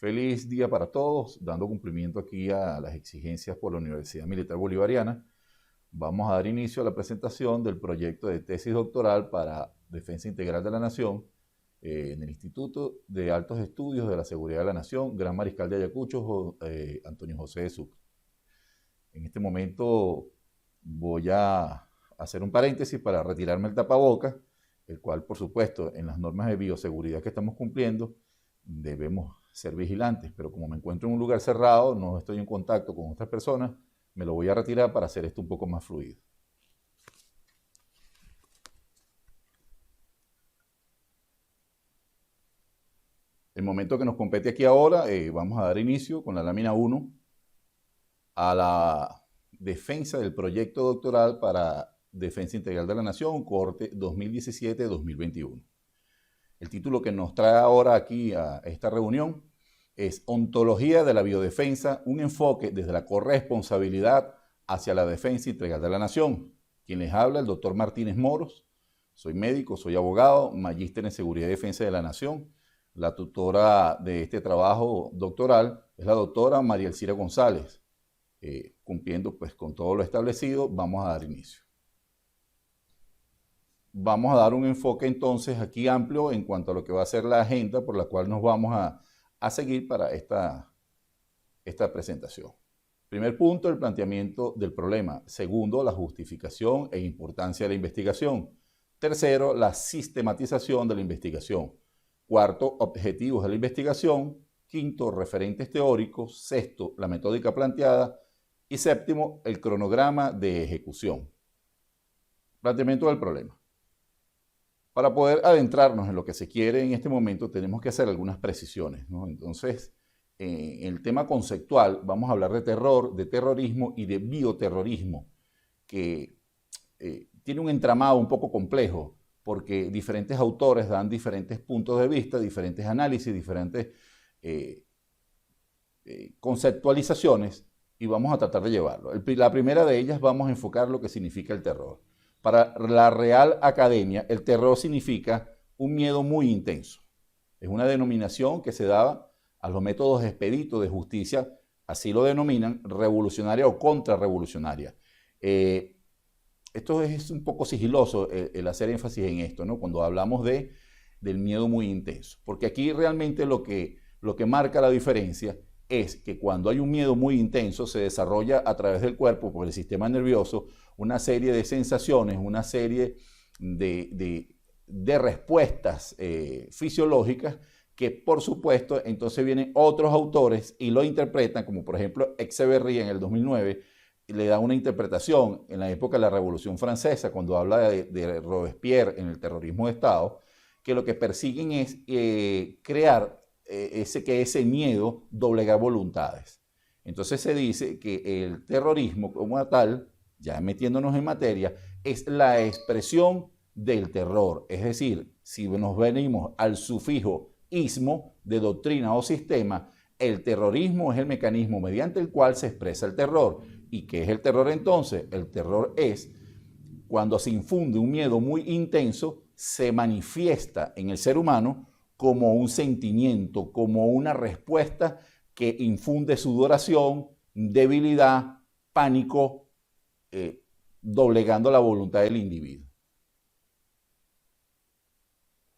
Feliz día para todos, dando cumplimiento aquí a las exigencias por la Universidad Militar Bolivariana. Vamos a dar inicio a la presentación del proyecto de tesis doctoral para Defensa Integral de la Nación en el Instituto de Altos Estudios de la Seguridad de la Nación, Gran Mariscal de Ayacucho, Antonio José de Sucre. En este momento voy a hacer un paréntesis para retirarme el tapabocas, el cual, por supuesto, en las normas de bioseguridad que estamos cumpliendo, debemos ser vigilantes, pero como me encuentro en un lugar cerrado, no estoy en contacto con otras personas, me lo voy a retirar para hacer esto un poco más fluido. El momento que nos compete aquí ahora, vamos a dar inicio con la lámina 1 a la defensa del proyecto doctoral para Defensa Integral de la Nación, cohorte 2017-2021. El título que nos trae ahora aquí a esta reunión es Ontología de la Biodefensa, un enfoque desde la corresponsabilidad hacia la defensa integral de la nación. Quien les habla, el doctor Martínez Moros. Soy médico, soy abogado, magíster en Seguridad y Defensa de la Nación. La tutora de este trabajo doctoral es la doctora María Elcira González. Cumpliendo pues con todo lo establecido, vamos a dar inicio. Vamos a dar un enfoque entonces aquí amplio en cuanto a lo que va a ser la agenda por la cual nos vamos a seguir para esta presentación. Primer punto, el planteamiento del problema. Segundo, la justificación e importancia de la investigación. Tercero, la sistematización de la investigación. Cuarto, objetivos de la investigación. Quinto, referentes teóricos. Sexto, la metódica planteada. Y séptimo, el cronograma de ejecución. Planteamiento del problema. Para poder adentrarnos en lo que se quiere en este momento, tenemos que hacer algunas precisiones, ¿no? Entonces, en el tema conceptual, vamos a hablar de terror, de terrorismo y de bioterrorismo, que tiene un entramado un poco complejo, porque diferentes autores dan diferentes puntos de vista, diferentes análisis, diferentes conceptualizaciones, y vamos a tratar de llevarlo. La primera de ellas vamos a enfocar lo que significa el terror. Para la Real Academia, el terror significa un miedo muy intenso. Es una denominación que se daba a los métodos expeditos de justicia, así lo denominan, revolucionaria o contrarrevolucionaria. Esto es un poco sigiloso el hacer énfasis en esto, ¿no? Cuando hablamos del miedo muy intenso. Porque aquí realmente lo que marca la diferencia es que cuando hay un miedo muy intenso se desarrolla a través del cuerpo, por el sistema nervioso, una serie de sensaciones, una serie de respuestas fisiológicas que, por supuesto, entonces vienen otros autores y lo interpretan, como por ejemplo Exeverry en el 2009, le da una interpretación en la época de la Revolución Francesa, cuando habla de Robespierre en el terrorismo de Estado, que lo que persiguen es crear que ese miedo doblega voluntades. Entonces se dice que el terrorismo como tal, ya metiéndonos en materia, es la expresión del terror. Es decir, si nos venimos al sufijo ismo de doctrina o sistema, el terrorismo es el mecanismo mediante el cual se expresa el terror. ¿Y qué es el terror entonces? El terror es cuando se infunde un miedo muy intenso, se manifiesta en el ser humano como un sentimiento, como una respuesta que infunde sudoración, debilidad, pánico, doblegando la voluntad del individuo.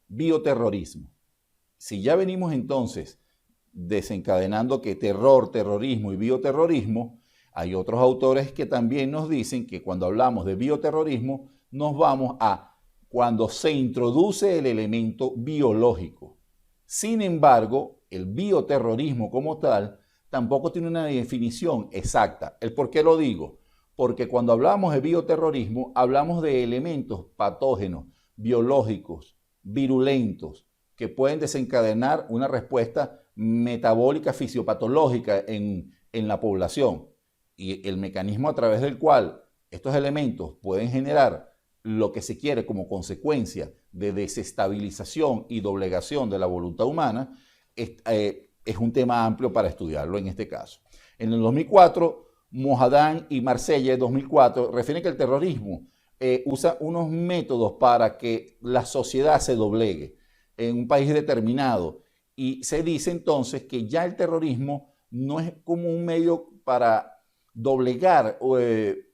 Bioterrorismo. Si ya venimos entonces desencadenando que terror, terrorismo y bioterrorismo, hay otros autores que también nos dicen que cuando hablamos de bioterrorismo nos vamos a cuando se introduce el elemento biológico. Sin embargo, el bioterrorismo como tal tampoco tiene una definición exacta. ¿El por qué lo digo? Porque cuando hablamos de bioterrorismo, hablamos de elementos patógenos, biológicos, virulentos, que pueden desencadenar una respuesta metabólica fisiopatológica en la población. Y el mecanismo a través del cual estos elementos pueden generar lo que se quiere como consecuencia de desestabilización y doblegación de la voluntad humana es un tema amplio para estudiarlo en este caso. En el 2004, Mojadán y Marsella, 2004, refieren que el terrorismo usa unos métodos para que la sociedad se doblegue en un país determinado Y se dice entonces que ya el terrorismo no es como un medio para doblegar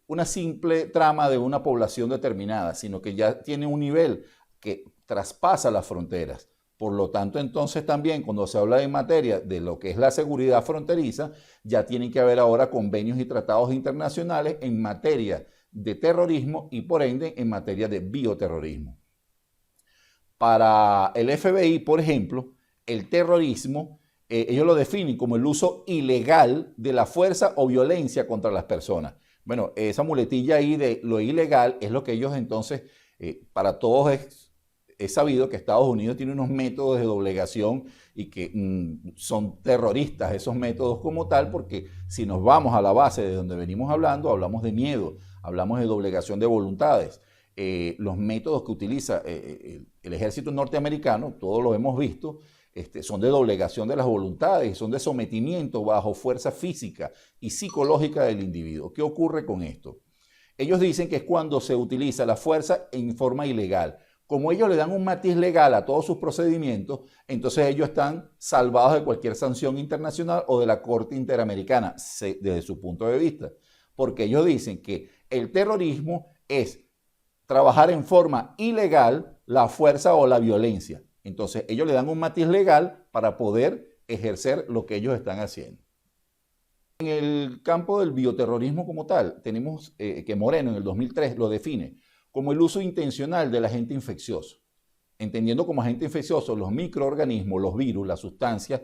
una simple trama de una población determinada, sino que ya tiene un nivel que traspasa las fronteras. Por lo tanto, entonces también cuando se habla en materia de lo que es la seguridad fronteriza, ya tienen que haber ahora convenios y tratados internacionales en materia de terrorismo y por ende en materia de bioterrorismo. Para el FBI, por ejemplo, el terrorismo, ellos lo definen como el uso ilegal de la fuerza o violencia contra las personas. Bueno, esa muletilla ahí de lo ilegal es lo que ellos entonces, para todos es sabido que Estados Unidos tiene unos métodos de doblegación y que son terroristas esos métodos como tal, porque si nos vamos a la base de donde venimos hablando, hablamos de miedo, hablamos de doblegación de voluntades. Los métodos que utiliza el ejército norteamericano, todos lo hemos visto, son de doblegación de las voluntades, son de sometimiento bajo fuerza física y psicológica del individuo. ¿Qué ocurre con esto? Ellos dicen que es cuando se utiliza la fuerza en forma ilegal. Como ellos le dan un matiz legal a todos sus procedimientos, entonces ellos están salvados de cualquier sanción internacional o de la Corte Interamericana, desde su punto de vista. Porque ellos dicen que el terrorismo es trabajar en forma ilegal la fuerza o la violencia. Entonces ellos le dan un matiz legal para poder ejercer lo que ellos están haciendo. En el campo del bioterrorismo como tal, tenemos que Moreno en el 2003 lo define como el uso intencional del agente infeccioso, entendiendo como agente infeccioso los microorganismos, los virus, las sustancias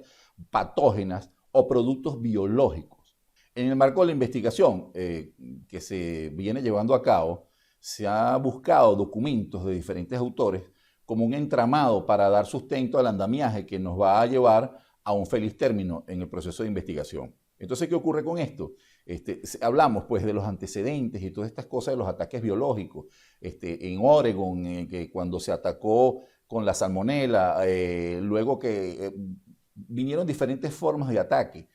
patógenas o productos biológicos. En el marco de la investigación que se viene llevando a cabo, se ha buscado documentos de diferentes autores como un entramado para dar sustento al andamiaje que nos va a llevar a un feliz término en el proceso de investigación. Entonces, ¿qué ocurre con esto? Hablamos pues de los antecedentes y todas estas cosas de los ataques biológicos. En Oregon, que cuando se atacó con la salmonela, luego que vinieron diferentes formas de ataque,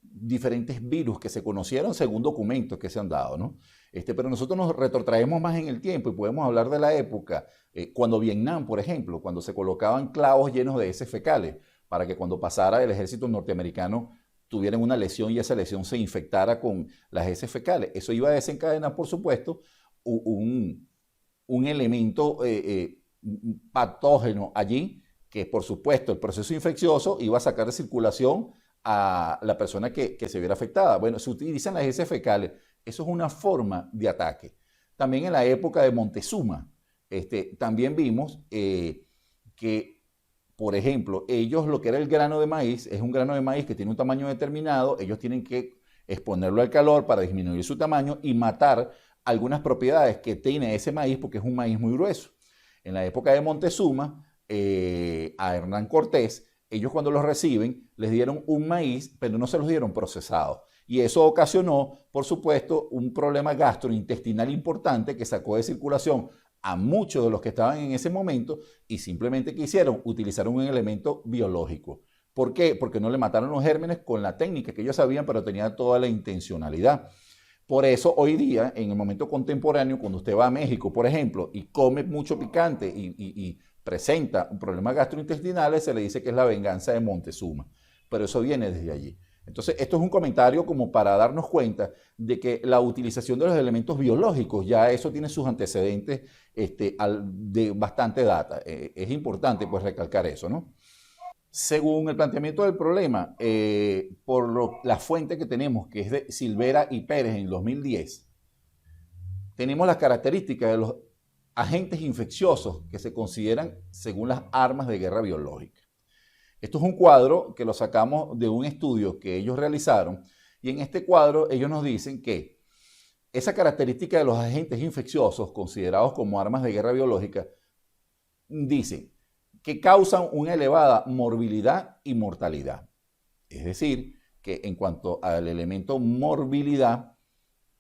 diferentes virus que se conocieron según documentos que se han dado, ¿no? Pero nosotros nos retrotraemos más en el tiempo y podemos hablar de la época cuando Vietnam, por ejemplo, cuando se colocaban clavos llenos de heces fecales para que cuando pasara el ejército norteamericano tuvieran una lesión y esa lesión se infectara con las heces fecales. Eso iba a desencadenar, por supuesto, un elemento patógeno allí que, por supuesto, el proceso infeccioso iba a sacar de circulación a la persona que se viera afectada. Bueno, se utilizan las heces fecales. Eso es una forma de ataque. También en la época de Montezuma, también vimos que, por ejemplo, ellos lo que era el grano de maíz, es un grano de maíz que tiene un tamaño determinado, ellos tienen que exponerlo al calor para disminuir su tamaño y matar algunas propiedades que tiene ese maíz porque es un maíz muy grueso. En la época de Montezuma, a Hernán Cortés, ellos cuando los reciben les dieron un maíz, pero no se los dieron procesado. Y eso ocasionó, por supuesto, un problema gastrointestinal importante que sacó de circulación a muchos de los que estaban en ese momento y simplemente quisieron utilizar un elemento biológico. ¿Por qué? Porque no le mataron los gérmenes con la técnica que ellos sabían, pero tenía toda la intencionalidad. Por eso hoy día, en el momento contemporáneo, cuando usted va a México, por ejemplo, y come mucho picante y presenta problemas gastrointestinales, se le dice que es la venganza de Montezuma. Pero eso viene desde allí. Entonces, esto es un comentario como para darnos cuenta de que la utilización de los elementos biológicos, ya eso tiene sus antecedentes de bastante data. Es importante pues recalcar eso, ¿no? Según el planteamiento del problema, la fuente que tenemos, que es de Silvera y Pérez en 2010, tenemos las características de los agentes infecciosos que se consideran según las armas de guerra biológica. Esto es un cuadro que lo sacamos de un estudio que ellos realizaron y en este cuadro ellos nos dicen que esa característica de los agentes infecciosos considerados como armas de guerra biológica dicen que causan una elevada morbilidad y mortalidad. Es decir, que en cuanto al elemento morbilidad,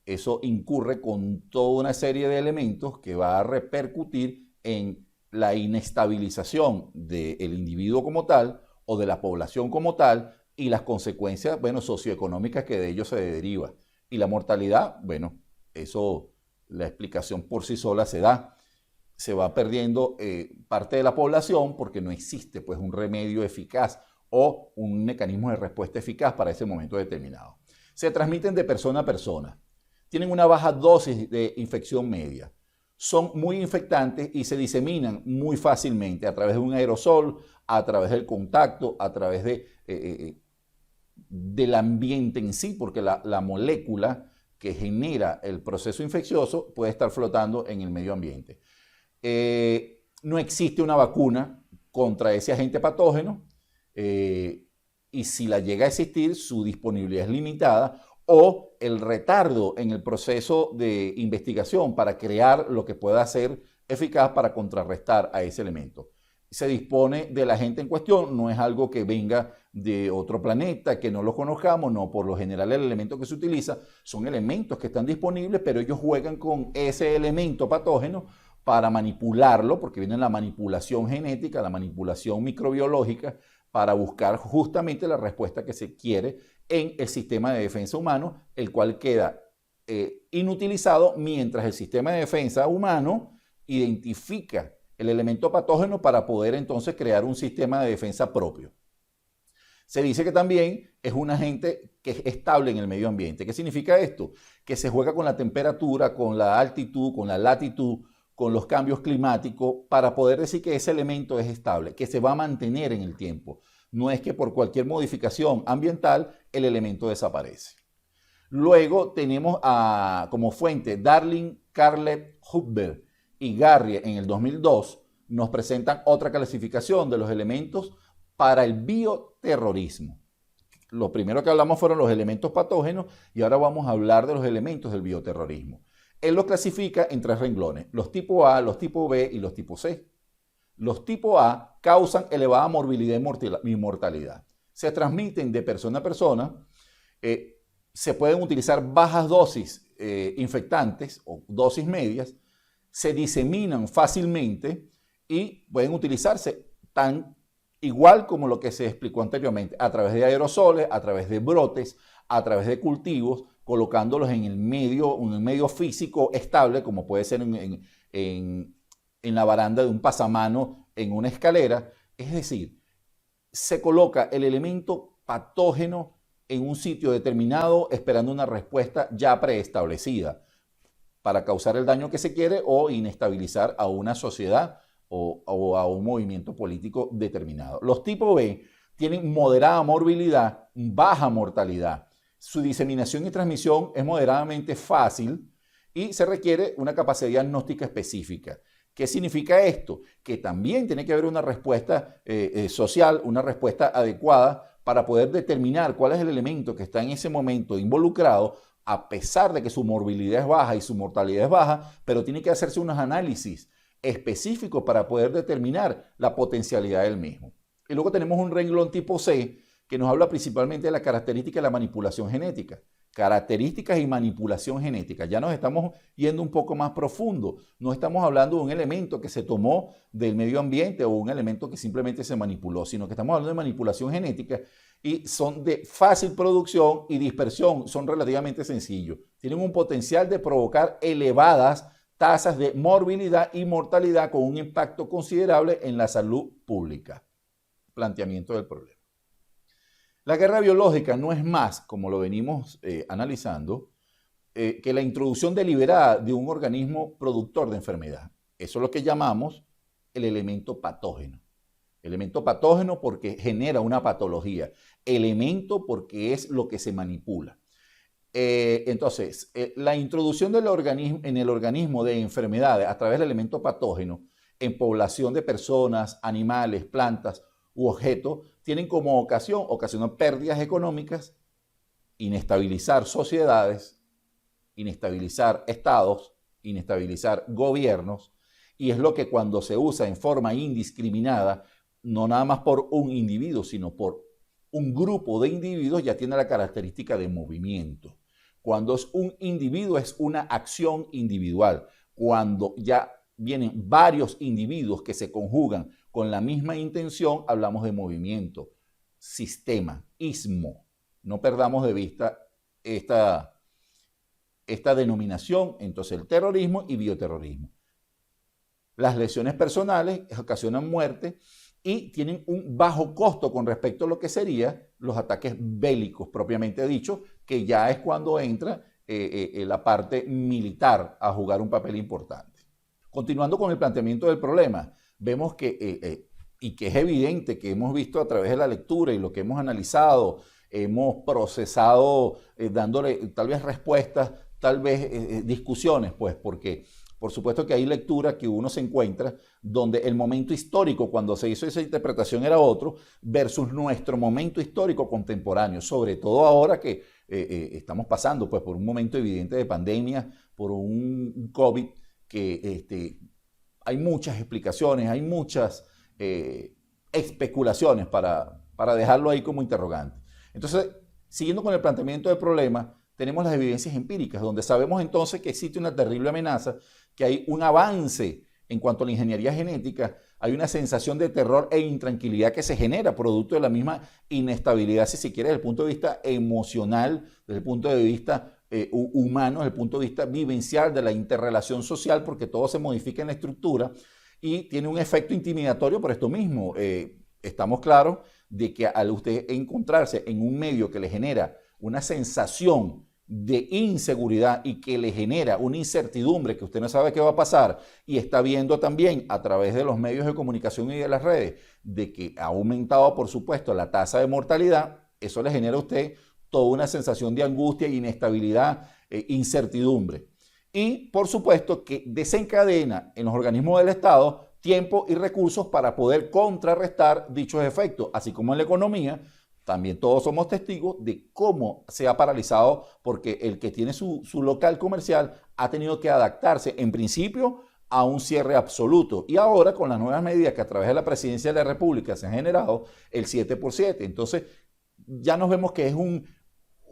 eso incurre con toda una serie de elementos que va a repercutir en la inestabilización del individuo como tal o de la población como tal y las consecuencias, bueno, socioeconómicas que de ello se deriva. Y la mortalidad, bueno, eso, la explicación por sí sola se da. se va perdiendo parte de la población porque no existe pues, un remedio eficaz o un mecanismo de respuesta eficaz para ese momento determinado. Se transmiten de persona a persona. Tienen una baja dosis de infección media. Son muy infectantes y se diseminan muy fácilmente a través de un aerosol, a través del contacto, a través del ambiente en sí, porque la molécula que genera el proceso infeccioso puede estar flotando en el medio ambiente. No existe una vacuna contra ese agente patógeno y si la llega a existir, su disponibilidad es limitada o el retardo en el proceso de investigación para crear lo que pueda ser eficaz para contrarrestar a ese elemento. Se dispone del agente en cuestión, no es algo que venga de otro planeta, que no lo conozcamos, no, por lo general el elemento que se utiliza son elementos que están disponibles, pero ellos juegan con ese elemento patógeno para manipularlo, porque viene la manipulación genética, la manipulación microbiológica, para buscar justamente la respuesta que se quiere en el sistema de defensa humano, el cual queda inutilizado mientras el sistema de defensa humano identifica el elemento patógeno para poder entonces crear un sistema de defensa propio. Se dice que también es un agente que es estable en el medio ambiente. ¿Qué significa esto? Que se juega con la temperatura, con la altitud, con la latitud, con los cambios climáticos, para poder decir que ese elemento es estable, que se va a mantener en el tiempo. No es que por cualquier modificación ambiental el elemento desaparece. Luego tenemos como fuente Darling, Carleb, Huber y Garrier en el 2002, nos presentan otra clasificación de los elementos para el bioterrorismo. Lo primero que hablamos fueron los elementos patógenos y ahora vamos a hablar de los elementos del bioterrorismo. Él los clasifica en 3 renglones, los tipo A, los tipo B y los tipo C. Los tipo A causan elevada morbilidad y mortalidad. Se transmiten de persona a persona, se pueden utilizar bajas dosis infectantes o dosis medias, se diseminan fácilmente y pueden utilizarse tan igual como lo que se explicó anteriormente, a través de aerosoles, a través de brotes, a través de cultivos, colocándolos en el medio físico estable, como puede ser en la baranda de un pasamano, en una escalera. Es decir, se coloca el elemento patógeno en un sitio determinado esperando una respuesta ya preestablecida para causar el daño que se quiere o inestabilizar a una sociedad o a un movimiento político determinado. Los tipo B tienen moderada morbilidad, baja mortalidad. Su diseminación y transmisión es moderadamente fácil y se requiere una capacidad diagnóstica específica. ¿Qué significa esto? Que también tiene que haber una respuesta social, una respuesta adecuada para poder determinar cuál es el elemento que está en ese momento involucrado, a pesar de que su morbilidad es baja y su mortalidad es baja, pero tiene que hacerse unos análisis específicos para poder determinar la potencialidad del mismo. Y luego tenemos un renglón tipo C que nos habla principalmente de la característica de la manipulación genética. Características y manipulación genética. Ya nos estamos yendo un poco más profundo. No estamos hablando de un elemento que se tomó del medio ambiente o un elemento que simplemente se manipuló, sino que estamos hablando de manipulación genética y son de fácil producción y dispersión, son relativamente sencillos. Tienen un potencial de provocar elevadas tasas de morbilidad y mortalidad con un impacto considerable en la salud pública. Planteamiento del problema. La guerra biológica no es más, como lo venimos analizando, que la introducción deliberada de un organismo productor de enfermedad. Eso es lo que llamamos el elemento patógeno. Elemento patógeno porque genera una patología. Elemento porque es lo que se manipula. Entonces, la introducción en el organismo de enfermedades a través del elemento patógeno en población de personas, animales, plantas u objetos tienen como ocasionar pérdidas económicas, inestabilizar sociedades, inestabilizar estados, inestabilizar gobiernos, y es lo que cuando se usa en forma indiscriminada, no nada más por un individuo, sino por un grupo de individuos, ya tiene la característica de movimiento. Cuando es un individuo es una acción individual. Cuando ya vienen varios individuos que se conjugan con la misma intención, hablamos de movimiento, sistema, ismo. No perdamos de vista esta denominación, entonces el terrorismo y bioterrorismo. Las lesiones personales ocasionan muerte y tienen un bajo costo con respecto a lo que serían los ataques bélicos propiamente dicho, que ya es cuando entra la parte militar a jugar un papel importante. Continuando con el planteamiento del problema, vemos que, y que es evidente que hemos visto a través de la lectura y lo que hemos analizado, hemos procesado dándole tal vez respuestas, tal vez discusiones, pues porque por supuesto que hay lectura que uno se encuentra donde el momento histórico cuando se hizo esa interpretación era otro versus nuestro momento histórico contemporáneo, sobre todo ahora que estamos pasando pues por un momento evidente de pandemia, por un COVID que hay muchas explicaciones, hay muchas especulaciones para dejarlo ahí como interrogante. Entonces, siguiendo con el planteamiento del problema, tenemos las evidencias empíricas, donde sabemos entonces que existe una terrible amenaza, que hay un avance en cuanto a la ingeniería genética, hay una sensación de terror e intranquilidad que se genera producto de la misma inestabilidad, si se quiere, desde el punto de vista emocional, desde el punto de vista humano, desde el punto de vista vivencial de la interrelación social, porque todo se modifica en la estructura y tiene un efecto intimidatorio por esto mismo. Estamos claros de que al usted encontrarse en un medio que le genera una sensación de inseguridad y que le genera una incertidumbre que usted no sabe qué va a pasar y está viendo también a través de los medios de comunicación y de las redes de que ha aumentado por supuesto la tasa de mortalidad, eso le genera a usted toda una sensación de angustia, inestabilidad, incertidumbre. Y por supuesto que desencadena en los organismos del Estado tiempo y recursos para poder contrarrestar dichos efectos, así como en la economía. También todos somos testigos de cómo se ha paralizado porque el que tiene su local comercial ha tenido que adaptarse en principio a un cierre absoluto y ahora con las nuevas medidas que a través de la Presidencia de la República se han generado el 7x7. Entonces ya nos vemos que es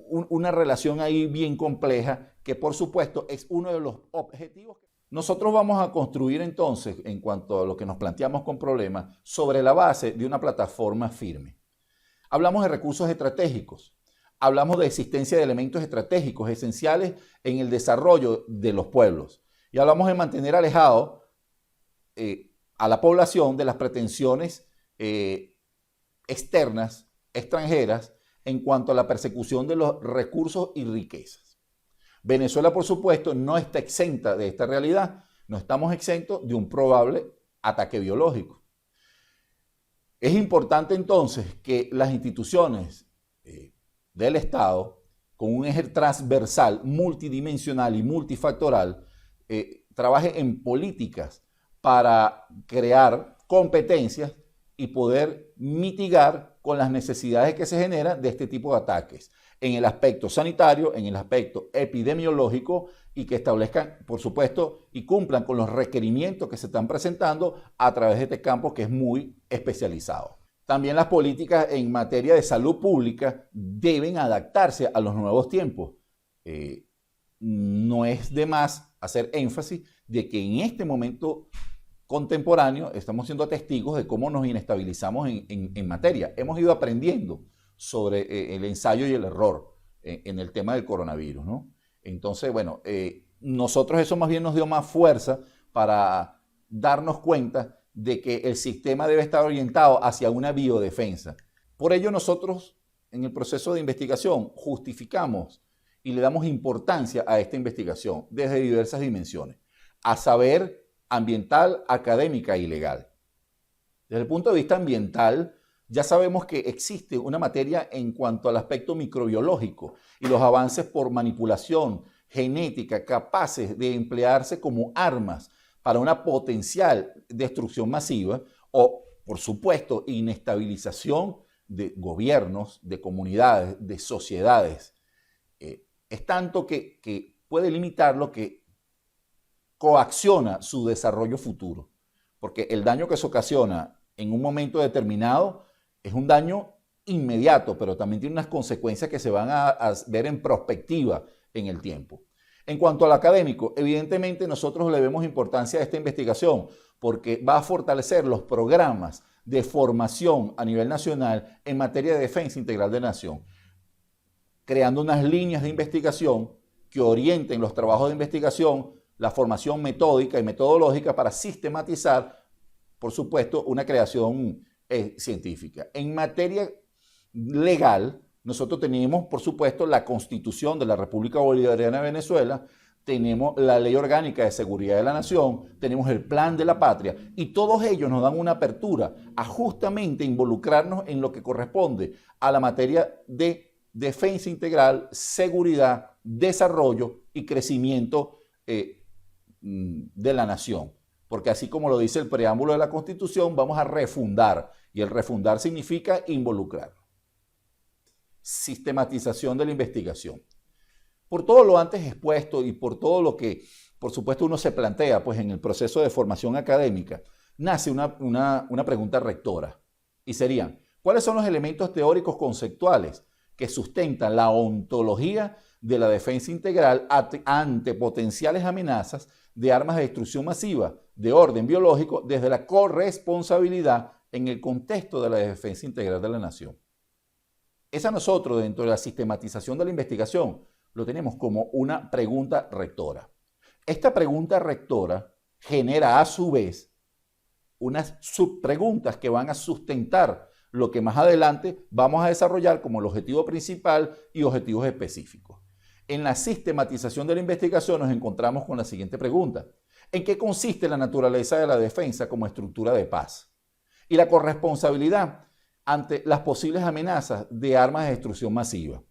una relación ahí bien compleja que por supuesto es uno de los objetivos. Nosotros vamos a construir entonces en cuanto a lo que nos planteamos con problemas sobre la base de una plataforma firme. Hablamos de recursos estratégicos, hablamos de existencia de elementos estratégicos esenciales en el desarrollo de los pueblos y hablamos de mantener alejado a la población de las pretensiones externas, extranjeras, en cuanto a la persecución de los recursos y riquezas. Venezuela, por supuesto, no está exenta de esta realidad, no estamos exentos de un probable ataque biológico. Es importante entonces que las instituciones del Estado, con un eje transversal, multidimensional y multifactorial, trabaje en políticas para crear competencias y poder mitigar con las necesidades que se generan de este tipo de ataques, en el aspecto sanitario, en el aspecto epidemiológico y que establezcan, por supuesto, y cumplan con los requerimientos que se están presentando a través de este campo que es muy especializado. También las políticas en materia de salud pública deben adaptarse a los nuevos tiempos. No es de más hacer énfasis de que en este momento contemporáneo estamos siendo testigos de cómo nos inestabilizamos en materia. Hemos ido aprendiendo sobre el ensayo y el error en el tema del coronavirus, ¿no? Entonces, bueno, nosotros eso más bien nos dio más fuerza para darnos cuenta de que el sistema debe estar orientado hacia una biodefensa. Por ello nosotros en el proceso de investigación justificamos y le damos importancia a esta investigación desde diversas dimensiones, a saber, ambiental, académica y legal. Desde el punto de vista ambiental, ya sabemos que existe una materia en cuanto al aspecto microbiológico y los avances por manipulación genética capaces de emplearse como armas para una potencial destrucción masiva o, por supuesto, inestabilización de gobiernos, de comunidades, de sociedades. Es tanto que puede limitar lo que coacciona su desarrollo futuro, porque el daño que se ocasiona en un momento determinado es un daño inmediato, pero también tiene unas consecuencias que se van a ver en perspectiva en el tiempo. En cuanto al académico, evidentemente nosotros le vemos importancia a esta investigación porque va a fortalecer los programas de formación a nivel nacional en materia de defensa integral de nación, creando unas líneas de investigación que orienten los trabajos de investigación la formación metódica y metodológica para sistematizar, por supuesto, una creación científica. En materia legal, nosotros tenemos, por supuesto, la Constitución de la República Bolivariana de Venezuela, tenemos la Ley Orgánica de Seguridad de la Nación, tenemos el Plan de la Patria, y todos ellos nos dan una apertura a justamente involucrarnos en lo que corresponde a la materia de defensa integral, seguridad, desarrollo y crecimiento de la nación. Porque así como lo dice el preámbulo de la Constitución, vamos a refundar, y el refundar significa involucrar. Sistematización de la investigación. Por todo lo antes expuesto y por todo lo que, por supuesto, uno se plantea pues, en el proceso de formación académica, nace una pregunta rectora, y serían, ¿cuáles son los elementos teóricos conceptuales que sustentan la ontología de la defensa integral ante potenciales amenazas de armas de destrucción masiva de orden biológico desde la corresponsabilidad en el contexto de la defensa integral de la nación? Esa nosotros, dentro de la sistematización de la investigación, lo tenemos como una pregunta rectora. Esta pregunta rectora genera a su vez unas subpreguntas que van a sustentar lo que más adelante vamos a desarrollar como el objetivo principal y objetivos específicos. En la sistematización de la investigación nos encontramos con la siguiente pregunta. ¿En qué consiste la naturaleza de la defensa como estructura de paz? Y la corresponsabilidad ante las posibles amenazas de armas de destrucción masiva.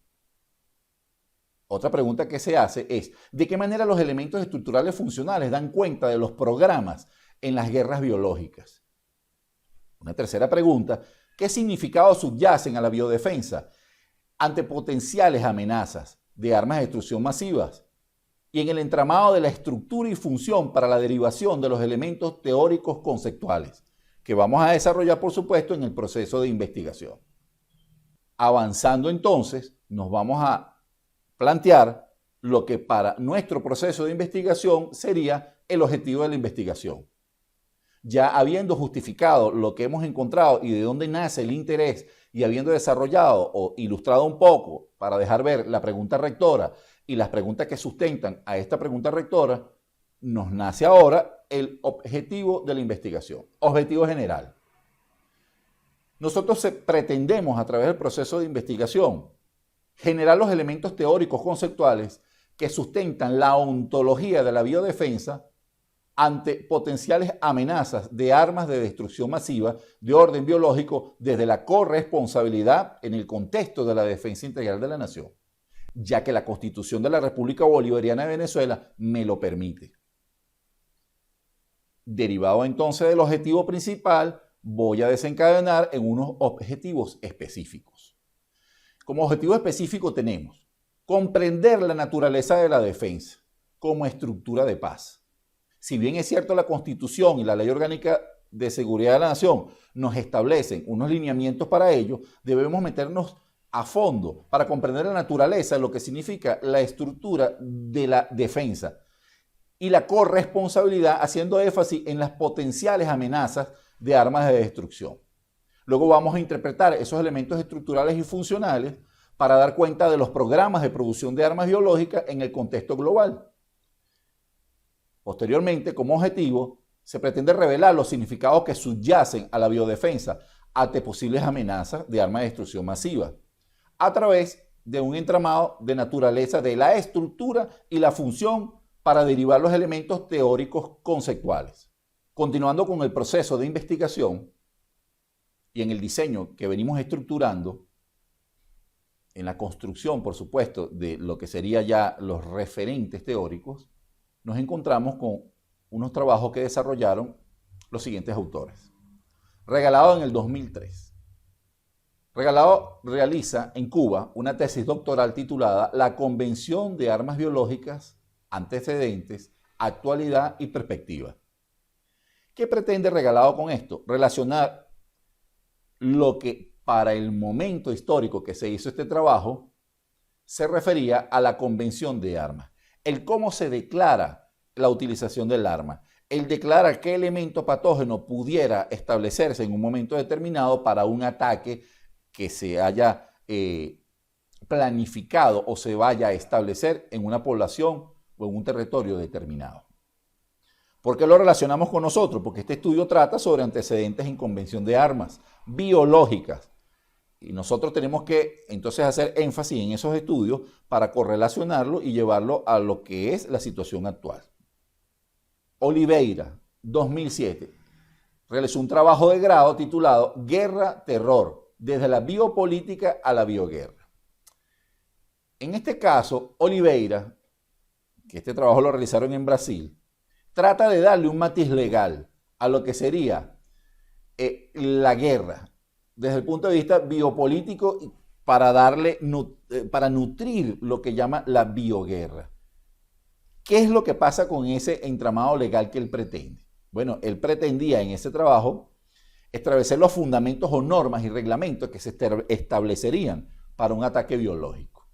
Otra pregunta que se hace es, ¿de qué manera los elementos estructurales funcionales dan cuenta de los programas en las guerras biológicas? Una tercera pregunta, ¿qué significado subyacen a la biodefensa ante potenciales amenazas de armas de destrucción masivas? Y en el entramado de la estructura y función para la derivación de los elementos teóricos conceptuales, que vamos a desarrollar, por supuesto, en el proceso de investigación. Avanzando entonces, nos vamos a plantear lo que para nuestro proceso de investigación sería el objetivo de la investigación. Ya habiendo justificado lo que hemos encontrado y de dónde nace el interés y habiendo desarrollado o ilustrado un poco para dejar ver la pregunta rectora y las preguntas que sustentan a esta pregunta rectora, nos nace ahora el objetivo de la investigación, objetivo general. Nosotros pretendemos a través del proceso de investigación generar los elementos teóricos conceptuales que sustentan la ontología de la biodefensa ante potenciales amenazas de armas de destrucción masiva de orden biológico desde la corresponsabilidad en el contexto de la defensa integral de la nación, ya que la Constitución de la República Bolivariana de Venezuela me lo permite. Derivado entonces del objetivo principal, voy a desencadenar en unos objetivos específicos. Como objetivo específico tenemos comprender la naturaleza de la defensa como estructura de paz. Si bien es cierto la Constitución y la Ley Orgánica de Seguridad de la Nación nos establecen unos lineamientos para ello, debemos meternos a fondo para comprender la naturaleza de lo que significa la estructura de la defensa y la corresponsabilidad, haciendo énfasis en las potenciales amenazas de armas de destrucción. Luego vamos a interpretar esos elementos estructurales y funcionales para dar cuenta de los programas de producción de armas biológicas en el contexto global. Posteriormente, como objetivo, se pretende revelar los significados que subyacen a la biodefensa ante posibles amenazas de armas de destrucción masiva, a través de un entramado de naturaleza de la estructura y la función para derivar los elementos teóricos conceptuales. Continuando con el proceso de investigación y en el diseño que venimos estructurando, en la construcción, por supuesto, de lo que serían ya los referentes teóricos, nos encontramos con unos trabajos que desarrollaron los siguientes autores. Regalado en el 2003. Regalado realiza en Cuba una tesis doctoral titulada La Convención de Armas Biológicas, Antecedentes, Actualidad y Perspectiva. ¿Qué pretende Regalado con esto? Relacionar lo que para el momento histórico que se hizo este trabajo se refería a la Convención de Armas. El cómo se declara la utilización del arma. El declarar qué elemento patógeno pudiera establecerse en un momento determinado para un ataque que se haya planificado o se vaya a establecer en una población o en un territorio determinado. ¿Por qué lo relacionamos con nosotros? Porque este estudio trata sobre antecedentes en convención de armas biológicas. Y nosotros tenemos que entonces hacer énfasis en esos estudios para correlacionarlo y llevarlo a lo que es la situación actual. Oliveira, 2007, realizó un trabajo de grado titulado Guerra-Terror, desde la biopolítica a la bioguerra. En este caso, Oliveira, que este trabajo lo realizaron en Brasil, trata de darle un matiz legal a lo que sería la guerra, desde el punto de vista biopolítico, para nutrir lo que llama la bioguerra. ¿Qué es lo que pasa con ese entramado legal que él pretende? Bueno, él pretendía en ese trabajo establecer los fundamentos o normas y reglamentos que se establecerían para un ataque biológico.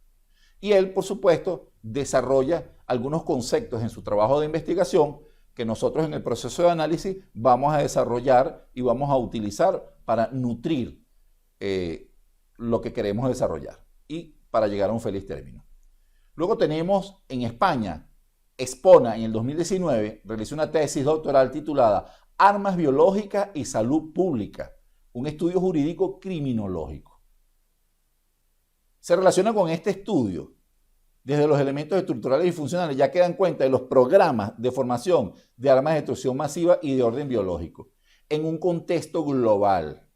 Y él, por supuesto, desarrolla algunos conceptos en su trabajo de investigación que nosotros en el proceso de análisis vamos a desarrollar y vamos a utilizar para nutrir lo que queremos desarrollar y para llegar a un feliz término. Luego tenemos en España, Espona en el 2019 realizó una tesis doctoral titulada Armas biológicas y salud pública, un estudio jurídico criminológico. Se relaciona con este estudio desde los elementos estructurales y funcionales, ya que dan cuenta de los programas de formación de armas de destrucción masiva y de orden biológico en un contexto global.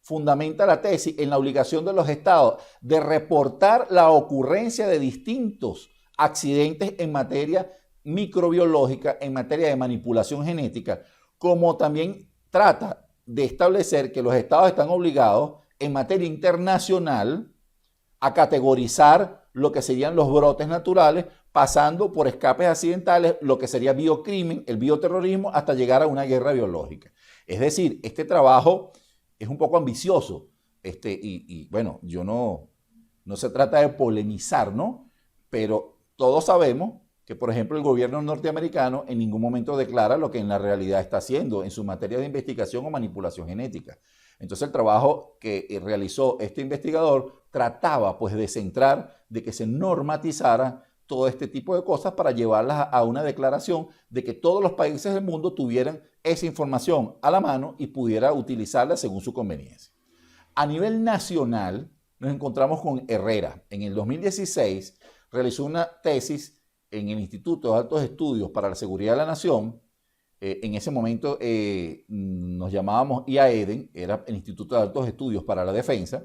Fundamenta la tesis en la obligación de los estados de reportar la ocurrencia de distintos accidentes en materia microbiológica, en materia de manipulación genética, como también trata de establecer que los estados están obligados en materia internacional a categorizar lo que serían los brotes naturales, pasando por escapes accidentales, lo que sería biocrimen, el bioterrorismo, hasta llegar a una guerra biológica. Es decir, este trabajo es un poco ambicioso, bueno, no se trata de polemizar, ¿no? Pero todos sabemos que, por ejemplo, el gobierno norteamericano en ningún momento declara lo que en la realidad está haciendo en su materia de investigación o manipulación genética. Entonces el trabajo que realizó este investigador trataba pues de centrar, de que se normatizara todo este tipo de cosas para llevarlas a una declaración de que todos los países del mundo tuvieran esa información a la mano y pudiera utilizarla según su conveniencia. A nivel nacional nos encontramos con Herrera. En el 2016 realizó una tesis en el Instituto de Altos Estudios para la Seguridad de la Nación. En ese momento nos llamábamos IAEDEN, era el Instituto de Altos Estudios para la Defensa,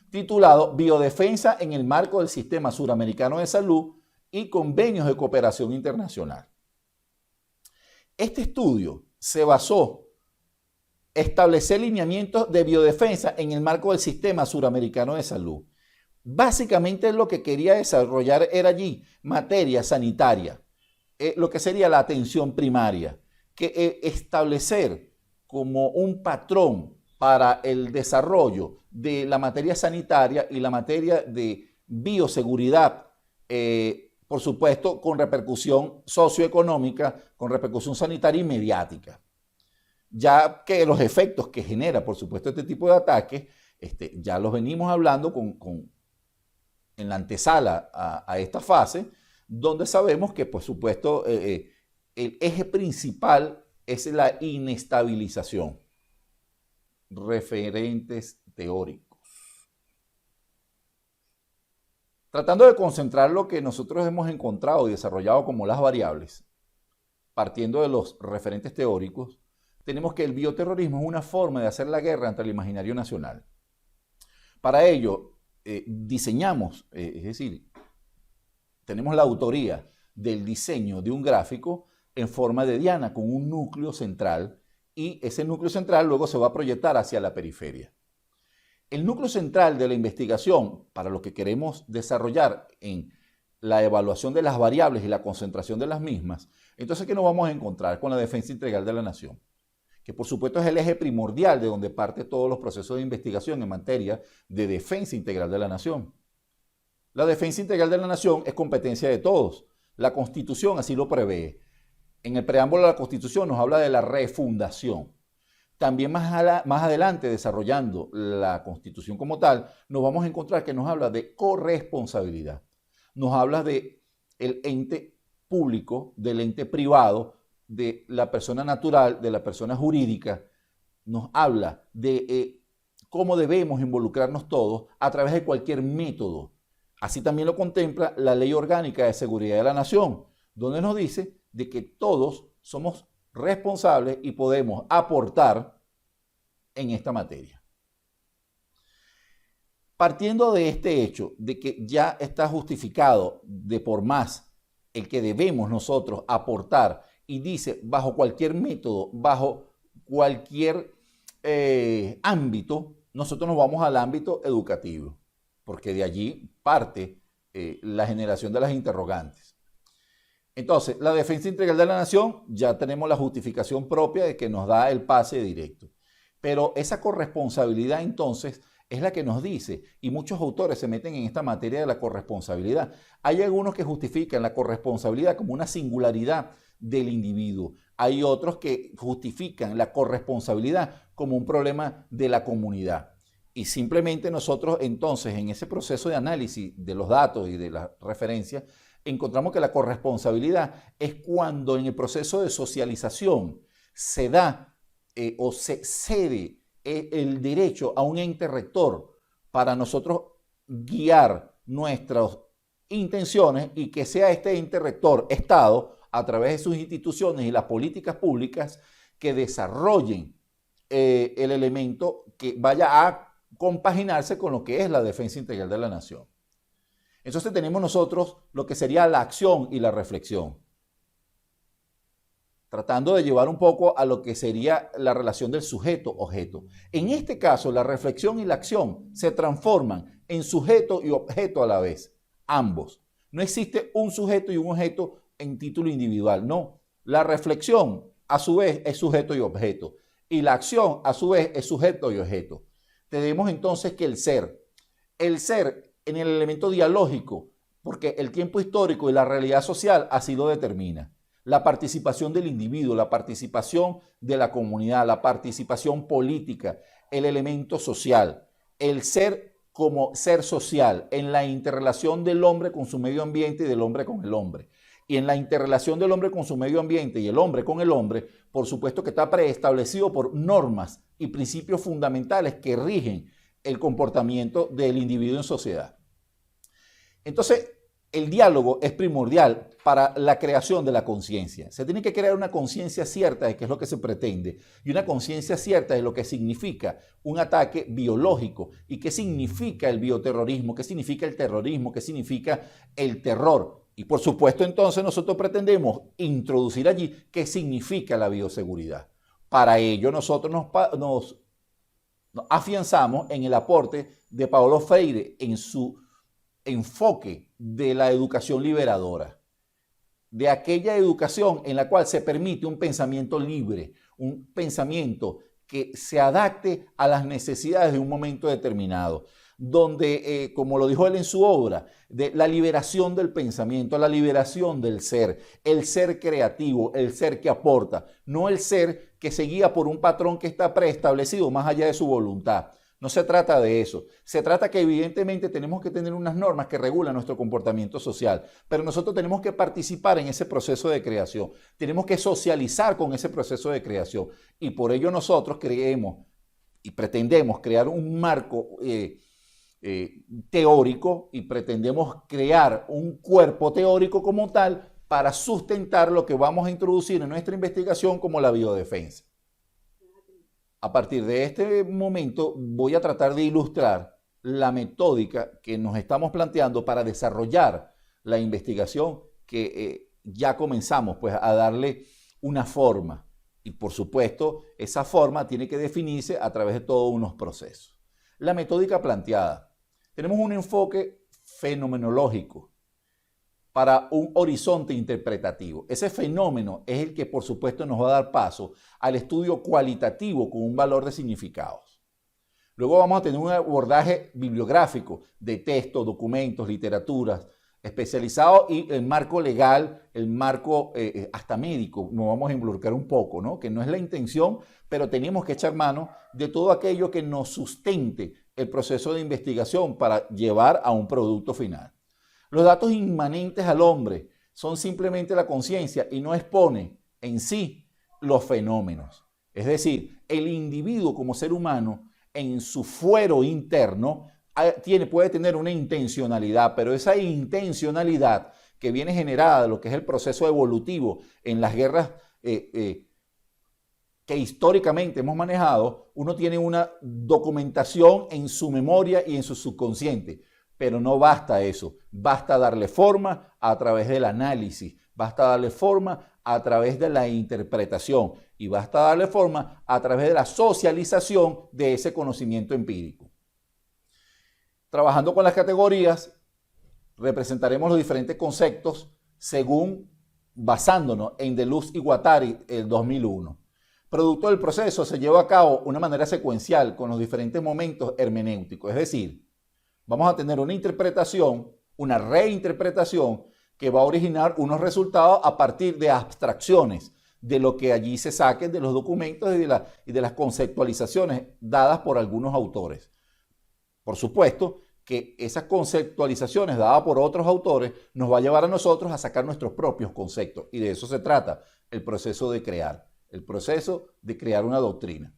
titulado Biodefensa en el marco del Sistema Suramericano de Salud y Convenios de Cooperación Internacional. Este estudio se basó en establecer lineamientos de biodefensa en el marco del Sistema Suramericano de Salud. Básicamente lo que quería desarrollar era allí materia sanitaria, lo que sería la atención primaria, que establecer como un patrón para el desarrollo de la materia sanitaria y la materia de bioseguridad, por supuesto, con repercusión socioeconómica, con repercusión sanitaria y mediática. Ya que los efectos que genera, por supuesto, este tipo de ataques, ya los venimos hablando en la antesala a esta fase, donde sabemos que, por supuesto, el eje principal es la inestabilización. Referentes teóricos. Tratando de concentrar lo que nosotros hemos encontrado y desarrollado como las variables, partiendo de los referentes teóricos, tenemos que el bioterrorismo es una forma de hacer la guerra ante el imaginario nacional. Para ello, diseñamos, es decir, tenemos la autoría del diseño de un gráfico en forma de diana con un núcleo central, y ese núcleo central luego se va a proyectar hacia la periferia. El núcleo central de la investigación, para lo que queremos desarrollar en la evaluación de las variables y la concentración de las mismas, entonces, ¿qué nos vamos a encontrar con la defensa integral de la nación? Que por supuesto es el eje primordial de donde parte todos los procesos de investigación en materia de defensa integral de la nación. La defensa integral de la nación es competencia de todos. La Constitución así lo prevé. En el preámbulo de la Constitución nos habla de la refundación. También más adelante, desarrollando la Constitución como tal, nos vamos a encontrar que nos habla de corresponsabilidad. Nos habla del ente público, del ente privado, de la persona natural, de la persona jurídica, nos habla de cómo debemos involucrarnos todos a través de cualquier método. Así también lo contempla la Ley Orgánica de Seguridad de la Nación, donde nos dice de que todos somos responsables y podemos aportar en esta materia. Partiendo de este hecho, de que ya está justificado de por más el que debemos nosotros aportar, y dice bajo cualquier método, bajo cualquier ámbito, nosotros nos vamos al ámbito educativo, porque de allí parte la generación de las interrogantes. Entonces, la defensa integral de la nación, ya tenemos la justificación propia de que nos da el pase directo. Pero esa corresponsabilidad entonces es la que nos dice, y muchos autores se meten en esta materia de la corresponsabilidad. Hay algunos que justifican la corresponsabilidad como una singularidad del individuo. Hay otros que justifican la corresponsabilidad como un problema de la comunidad. Y simplemente nosotros entonces en ese proceso de análisis de los datos y de las referencias, encontramos que la corresponsabilidad es cuando en el proceso de socialización se da o se cede el derecho a un ente rector para nosotros guiar nuestras intenciones y que sea este ente rector, Estado, a través de sus instituciones y las políticas públicas que desarrollen el elemento que vaya a compaginarse con lo que es la defensa integral de la nación. Entonces tenemos nosotros lo que sería la acción y la reflexión, tratando de llevar un poco a lo que sería la relación del sujeto-objeto. En este caso, la reflexión y la acción se transforman en sujeto y objeto a la vez, ambos. No existe un sujeto y un objeto en título individual, no. La reflexión, a su vez, es sujeto y objeto, y la acción, a su vez, es sujeto y objeto. Tenemos entonces que el ser en el elemento dialógico, porque el tiempo histórico y la realidad social así lo determina. La participación del individuo, la participación de la comunidad, la participación política, el elemento social, el ser como ser social, en la interrelación del hombre con su medio ambiente y del hombre con el hombre. Y en la interrelación del hombre con su medio ambiente y el hombre con el hombre, por supuesto que está preestablecido por normas y principios fundamentales que rigen el comportamiento del individuo en sociedad. Entonces, el diálogo es primordial para la creación de la conciencia. Se tiene que crear una conciencia cierta de qué es lo que se pretende y una conciencia cierta de lo que significa un ataque biológico y qué significa el bioterrorismo, qué significa el terrorismo, qué significa el terror. Y por supuesto, entonces nosotros pretendemos introducir allí qué significa la bioseguridad. Para ello nosotros nos afianzamos en el aporte de Paulo Freire en su enfoque de la educación liberadora, de aquella educación en la cual se permite un pensamiento libre, un pensamiento que se adapte a las necesidades de un momento determinado, donde, como lo dijo él en su obra, de la liberación del pensamiento, la liberación del ser, el ser creativo, el ser que aporta, no el ser que se guía por un patrón que está preestablecido más allá de su voluntad. No se trata de eso. Se trata que evidentemente tenemos que tener unas normas que regulan nuestro comportamiento social, pero nosotros tenemos que participar en ese proceso de creación. Tenemos que socializar con ese proceso de creación. Y por ello nosotros creemos y pretendemos crear un marco teórico y pretendemos crear un cuerpo teórico como tal para sustentar lo que vamos a introducir en nuestra investigación como la biodefensa. A partir de este momento voy a tratar de ilustrar la metódica que nos estamos planteando para desarrollar la investigación que ya comenzamos pues, a darle una forma. Y por supuesto, esa forma tiene que definirse a través de todos unos procesos. La metódica planteada. Tenemos un enfoque fenomenológico para un horizonte interpretativo. Ese fenómeno es el que, por supuesto, nos va a dar paso al estudio cualitativo con un valor de significados. Luego vamos a tener un abordaje bibliográfico de textos, documentos, literaturas, especializado y el marco legal, el marco hasta médico, nos vamos a involucrar un poco, ¿no? Que no es la intención, pero tenemos que echar mano de todo aquello que nos sustente el proceso de investigación para llevar a un producto final. Los datos inmanentes al hombre son simplemente la conciencia y no expone en sí los fenómenos. Es decir, el individuo como ser humano en su fuero interno puede tener una intencionalidad, pero esa intencionalidad que viene generada de lo que es el proceso evolutivo en las guerras que históricamente hemos manejado, uno tiene una documentación en su memoria y en su subconsciente, pero no basta eso, basta darle forma a través del análisis, basta darle forma a través de la interpretación y basta darle forma a través de la socialización de ese conocimiento empírico. Trabajando con las categorías, representaremos los diferentes conceptos según basándonos en Deleuze y Guattari el 2001. Producto del proceso se lleva a cabo de una manera secuencial con los diferentes momentos hermenéuticos, es decir, vamos a tener una interpretación, una reinterpretación que va a originar unos resultados a partir de abstracciones de lo que allí se saquen de los documentos y de las conceptualizaciones dadas por algunos autores. Por supuesto que esas conceptualizaciones dadas por otros autores nos va a llevar a nosotros a sacar nuestros propios conceptos y de eso se trata el proceso de crear, el proceso de crear una doctrina.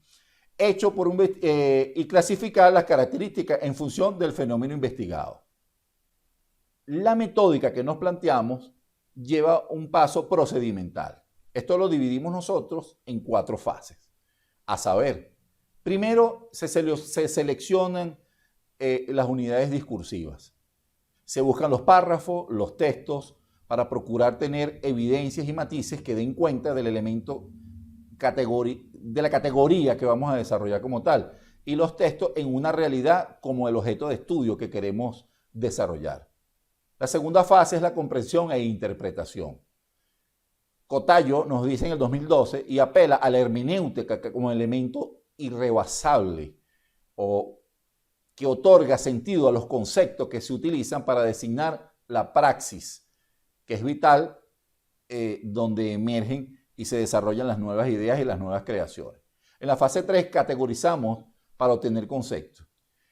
Hecho por y clasificar las características en función del fenómeno investigado. La metódica que nos planteamos lleva un paso procedimental. Esto lo dividimos nosotros en 4 fases. A saber, primero se seleccionan las unidades discursivas. Se buscan los párrafos, los textos, para procurar tener evidencias y matices que den cuenta del elemento de la categoría que vamos a desarrollar como tal, y los textos en una realidad como el objeto de estudio que queremos desarrollar. La segunda fase es la comprensión e interpretación. Cotallo nos dice en el 2012 y apela a la hermenéutica como elemento irrebasable o que otorga sentido a los conceptos que se utilizan para designar la praxis, que es vital, donde emergen y se desarrollan las nuevas ideas y las nuevas creaciones. En la fase 3 categorizamos para obtener conceptos.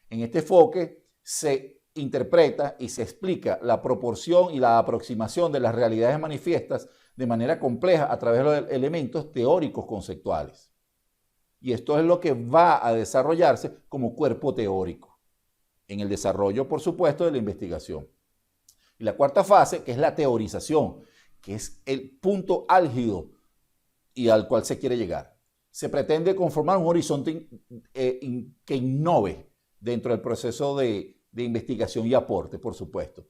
En este enfoque se interpreta y se explica la proporción y la aproximación de las realidades manifiestas de manera compleja a través de los elementos teóricos conceptuales. Y esto es lo que va a desarrollarse como cuerpo teórico, en el desarrollo, por supuesto, de la investigación. Y la cuarta fase, que es la teorización, que es el punto álgido y al cual se quiere llegar. Se pretende conformar un horizonte que innove dentro del proceso de investigación y aporte, por supuesto,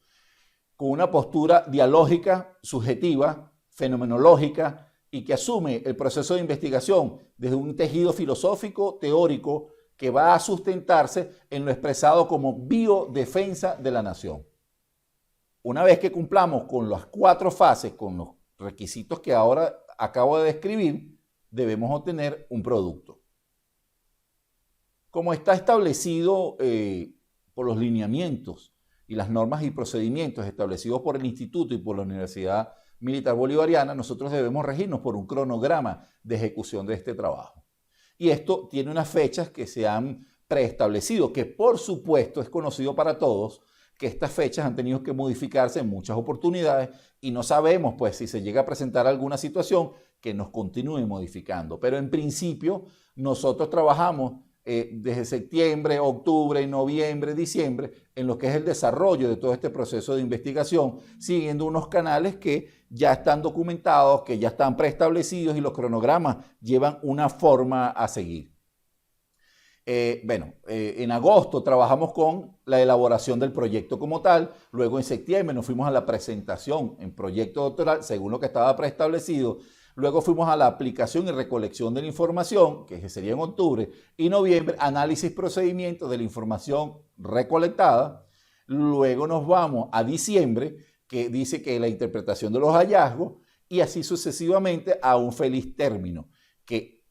con una postura dialógica, subjetiva, fenomenológica y que asume el proceso de investigación desde un tejido filosófico, teórico, que va a sustentarse en lo expresado como biodefensa de la nación. Una vez que cumplamos con las 4 fases, con los requisitos que ahora acabo de describir, debemos obtener un producto. Como está establecido por los lineamientos y las normas y procedimientos establecidos por el Instituto y por la Universidad Militar Bolivariana, nosotros debemos regirnos por un cronograma de ejecución de este trabajo. Y esto tiene unas fechas que se han preestablecido, que por supuesto es conocido para todos, que estas fechas han tenido que modificarse en muchas oportunidades y no sabemos pues si se llega a presentar alguna situación que nos continúe modificando. Pero en principio nosotros trabajamos desde septiembre, octubre, noviembre, diciembre, en lo que es el desarrollo de todo este proceso de investigación, siguiendo unos canales que ya están documentados, que ya están preestablecidos y los cronogramas llevan una forma a seguir. En agosto trabajamos con la elaboración del proyecto como tal, luego en septiembre nos fuimos a la presentación en proyecto doctoral según lo que estaba preestablecido, luego fuimos a la aplicación y recolección de la información, que sería en octubre, y noviembre, análisis y procedimientos de la información recolectada, luego nos vamos a diciembre, que dice que la interpretación de los hallazgos, y así sucesivamente a un feliz término, que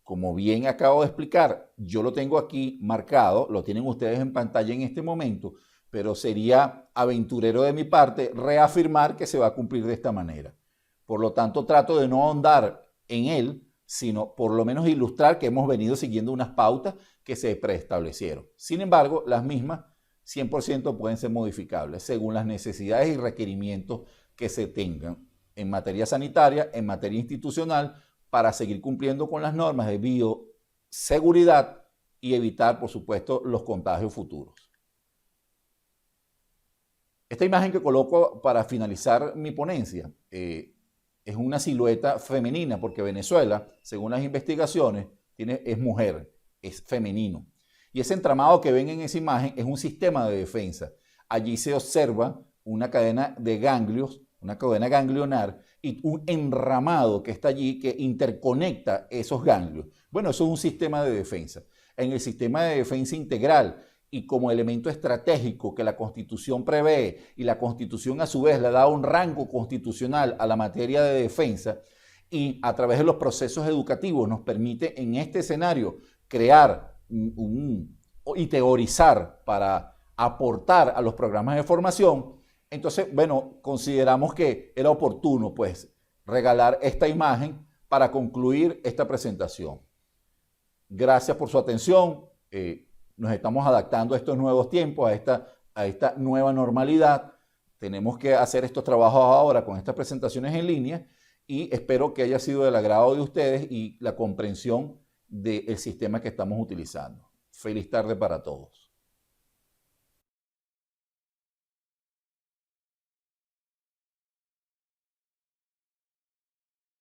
como bien acabo de explicar, yo lo tengo aquí marcado, lo tienen ustedes en pantalla en este momento, pero sería aventurero de mi parte reafirmar que se va a cumplir de esta manera. Por lo tanto, trato de no ahondar en él, sino por lo menos ilustrar que hemos venido siguiendo unas pautas que se preestablecieron. Sin embargo, las mismas 100% pueden ser modificables según las necesidades y requerimientos que se tengan en materia sanitaria, en materia institucional, para seguir cumpliendo con las normas de bioseguridad y evitar, por supuesto, los contagios futuros. Esta imagen que coloco para finalizar mi ponencia es una silueta femenina, porque Venezuela, según las investigaciones, es mujer, es femenino. Y ese entramado que ven en esa imagen es un sistema de defensa. Allí se observa una cadena de ganglios, una cadena ganglionar y un enramado que está allí que interconecta esos ganglios. Bueno, eso es un sistema de defensa. En el sistema de defensa integral y como elemento estratégico que la Constitución prevé y la Constitución a su vez le da un rango constitucional a la materia de defensa y a través de los procesos educativos nos permite en este escenario crear y teorizar para aportar a los programas de formación. Entonces, bueno, consideramos que era oportuno, pues, regalar esta imagen para concluir esta presentación. Gracias por su atención. Nos estamos adaptando a estos nuevos tiempos, a esta nueva normalidad. Tenemos que hacer estos trabajos ahora con estas presentaciones en línea y espero que haya sido del agrado de ustedes y la comprensión del sistema que estamos utilizando. Feliz tarde para todos.